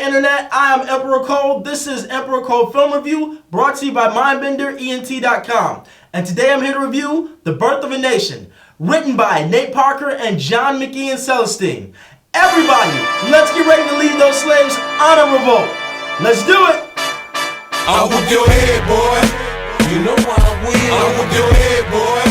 Internet, I am Emperor Cole. This is Emperor Cole Film Review, brought to you by MindbenderENT.com. And today I'm here to review The Birth of a Nation, written by Nate Parker and John McIan Celestine. Everybody, let's get ready to lead those slaves on a revolt. Let's do it! I'll whoop your head, boy. You know I will. I'll whoop your head, boy.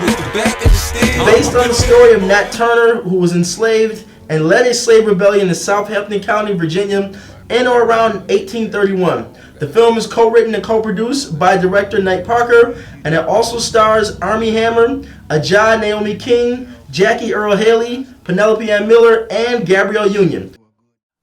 With the back of the steel. Based on the story of Nat Turner, who was enslaved and led a slave rebellion in Southampton County, Virginia, in or around 1831. The film is co-written and co-produced by director Nate Parker, and it also stars Armie Hammer, Ajah Naomi King, Jackie Earle Haley, Penelope Ann Miller, and Gabrielle Union.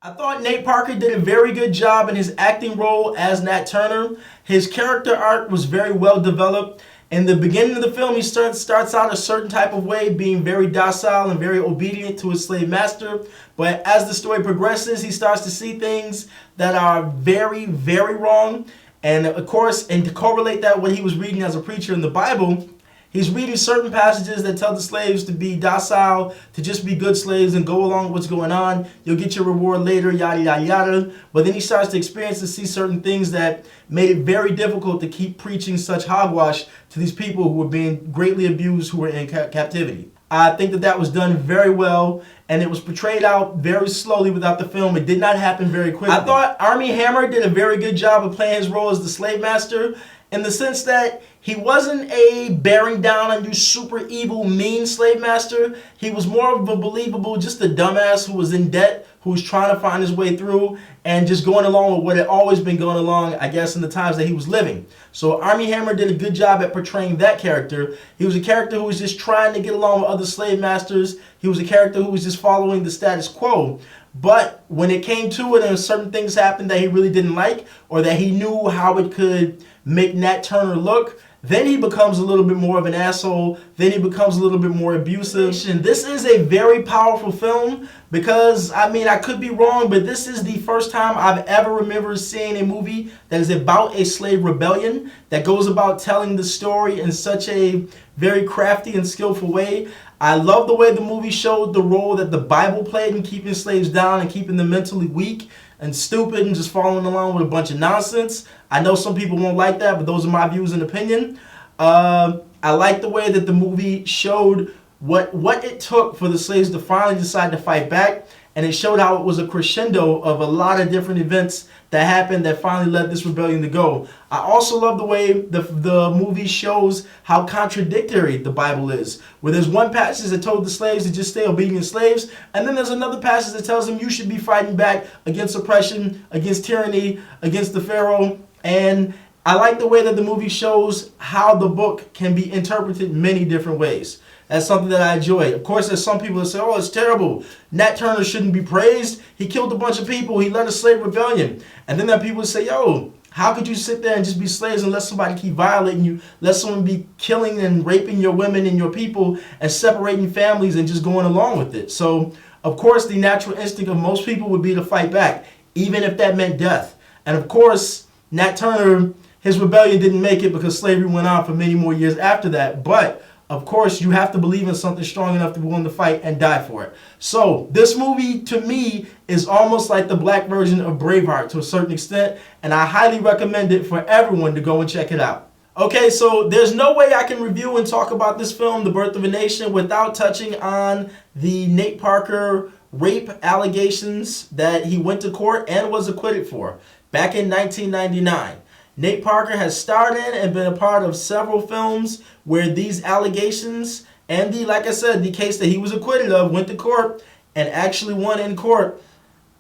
I thought Nate Parker did a very good job in his acting role as Nat Turner. His character arc was very well developed. In the beginning of the film, he starts out a certain type of way, being very docile and very obedient to his slave master. But as the story progresses, he starts to see things that are very, very wrong. And of course, and to correlate that what he was reading as a preacher in the Bible, he's reading certain passages that tell the slaves to be docile, to just be good slaves and go along with what's going on. You'll get your reward later, yada, yada, yada. But then he starts to experience and see certain things that made it very difficult to keep preaching such hogwash to these people who were being greatly abused, who were in captivity. I think that was done very well, and it was portrayed out very slowly without the film. It did not happen very quickly. I thought Armie Hammer did a very good job of playing his role as the slave master, in the sense that he wasn't a bearing down on you super evil, mean slave master. He was more of a believable, just a dumbass who was in debt, who was trying to find his way through and just going along with what had always been going along, I guess, in the times that he was living. So Armie Hammer did a good job at portraying that character. He was a character who was just trying to get along with other slave masters. He was a character who was just following the status quo. But when it came to it and certain things happened that he really didn't like, or that he knew how it could make Nat Turner look, then he becomes a little bit more of an asshole. Then he becomes a little bit more abusive. This is a very powerful film because, I mean, I could be wrong, but this is the first time I've ever remembered seeing a movie that is about a slave rebellion, that goes about telling the story in such a very crafty and skillful way. I love the way the movie showed the role that the Bible played in keeping slaves down and keeping them mentally weak and stupid and just following along with a bunch of nonsense. I know some people won't like that, but those are my views and opinion. I like the way that the movie showed what it took for the slaves to finally decide to fight back, and it showed how it was a crescendo of a lot of different events that happened that finally led this rebellion to go. I also love the way the movie shows how contradictory the Bible is, where there's one passage that told the slaves to just stay obedient slaves, and then there's another passage that tells them you should be fighting back against oppression, against tyranny, against the Pharaoh. And I like the way that the movie shows how the book can be interpreted many different ways. That's something that I enjoy. Of course, there's some people that say, oh, it's terrible. Nat Turner shouldn't be praised. He killed a bunch of people. He led a slave rebellion. And then there are people that say, yo, how could you sit there and just be slaves and let somebody keep violating you, let someone be killing and raping your women and your people and separating families and just going along with it? So, of course, the natural instinct of most people would be to fight back, even if that meant death. And of course, Nat Turner, his rebellion didn't make it because slavery went on for many more years after that. But of course, you have to believe in something strong enough to be willing to fight and die for it. So this movie, to me, is almost like the black version of Braveheart to a certain extent, and I highly recommend it for everyone to go and check it out. Okay, so there's no way I can review and talk about this film, The Birth of a Nation, without touching on the Nate Parker rape allegations that he went to court and was acquitted for back in 1999. Nate Parker has starred in and been a part of several films where these allegations and like I said, the case that he was acquitted of went to court and actually won in court.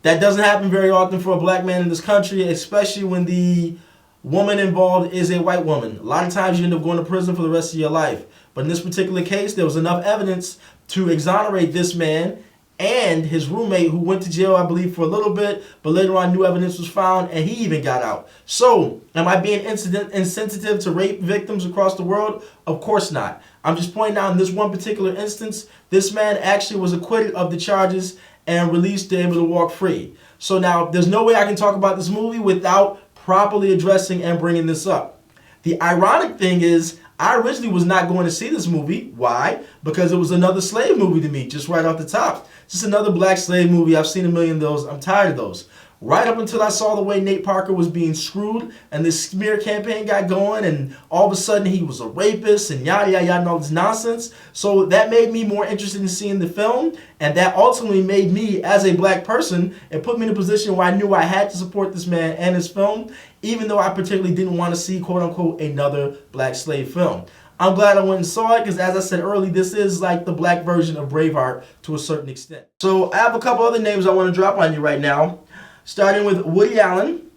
That doesn't happen very often for a black man in this country, especially when the woman involved is a white woman. A lot of times you end up going to prison for the rest of your life. But in this particular case, there was enough evidence to exonerate this man and his roommate, who went to jail, I believe, for a little bit, but later on new evidence was found and he even got out. So, am I being insensitive to rape victims across the world? Of course not. I'm just pointing out in this one particular instance, this man actually was acquitted of the charges and released to be able to walk free. So now, there's no way I can talk about this movie without properly addressing and bringing this up. The ironic thing is, I originally was not going to see this movie. Why? Because it was another slave movie to me, just right off the top. Just another black slave movie. I've seen a million of those. I'm tired of those. Right up until I saw the way Nate Parker was being screwed and this smear campaign got going, and all of a sudden he was a rapist and yada yada yada and all this nonsense. So that made me more interested in seeing the film, and that ultimately made me, as a black person, and put me in a position where I knew I had to support this man and his film, even though I particularly didn't want to see, quote unquote, another black slave film. I'm glad I went and saw it because, as I said earlier, this is like the black version of Braveheart to a certain extent. So I have a couple other names I want to drop on you right now. Starting with Woody Allen,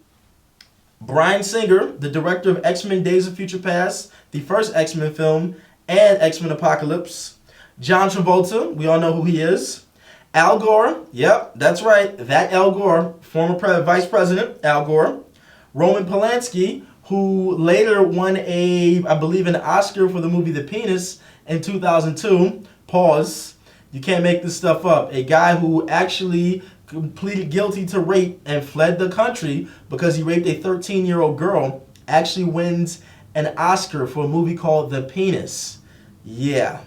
Bryan Singer, the director of X-Men Days of Future Past, the first X-Men film, and X-Men Apocalypse. John Travolta, we all know who he is. Al Gore, yep, that's right, that Al Gore, former vice president Al Gore. Roman Polanski, who later won I believe an Oscar for the movie The Penis in 2002. Pause. You can't make this stuff up. A guy who actually pleaded guilty to rape and fled the country because he raped a 13-year-old girl, actually wins an Oscar for a movie called The Penis. Yeah,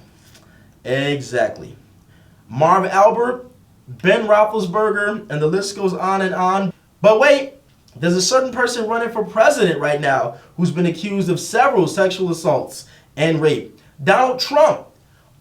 exactly. Marv Albert, Ben Roethlisberger, and the list goes on and on. But wait, there's a certain person running for president right now who's been accused of several sexual assaults and rape. Donald Trump.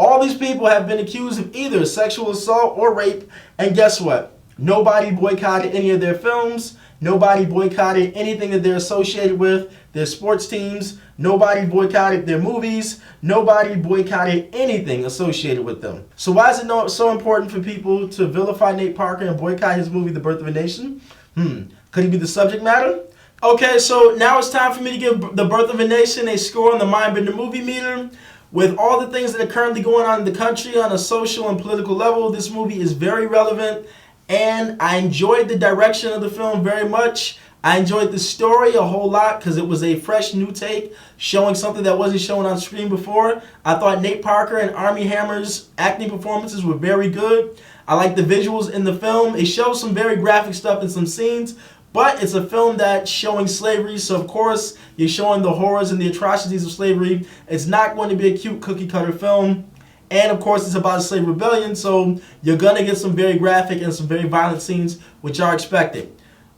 All these people have been accused of either sexual assault or rape, and guess what? Nobody boycotted any of their films. Nobody boycotted anything that they're associated with, their sports teams. Nobody boycotted their movies. Nobody boycotted anything associated with them. So why is it so important for people to vilify Nate Parker and boycott his movie, The Birth of a Nation? Could he be the subject matter? Okay, so now it's time for me to give The Birth of a Nation a score on the Mindbender Movie Meter. With all the things that are currently going on in the country on a social and political level, this movie is very relevant. And I enjoyed the direction of the film very much. I enjoyed the story a whole lot because it was a fresh new take showing something that wasn't shown on screen before. I thought Nate Parker and Armie Hammer's acting performances were very good. I like the visuals in the film. It shows some very graphic stuff in some scenes, but it's a film that's showing slavery, so of course you're showing the horrors and the atrocities of slavery. It's not going to be a cute cookie cutter film. And of course, it's about a slave rebellion, so you're going to get some very graphic and some very violent scenes, which are expected.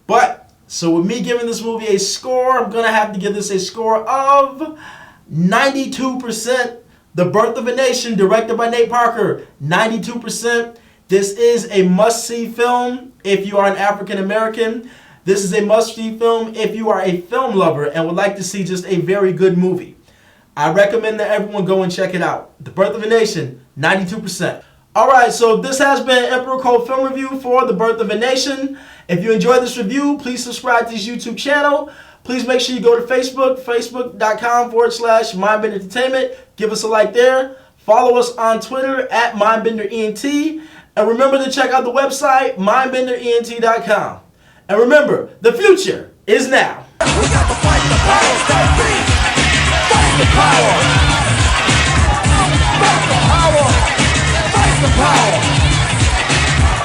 But, so with me giving this movie a score, I'm going to have to give this a score of 92%. The Birth of a Nation, directed by Nate Parker, 92%. This is a must-see film if you are an African American. This is a must-see film if you are a film lover and would like to see just a very good movie. I recommend that everyone go and check it out. The Birth of a Nation, 92%. Alright, so this has been Emperor Cole Film Review for The Birth of a Nation. If you enjoyed this review, please subscribe to this YouTube channel. Please make sure you go to Facebook, facebook.com/Mindbender Entertainment. Give us a like there. Follow us on Twitter at MindbenderENT. And remember to check out the website, mindbenderent.com. And remember, the future is now. We got to fight the powers that be. Fight the power. Fight the power. Fight the power.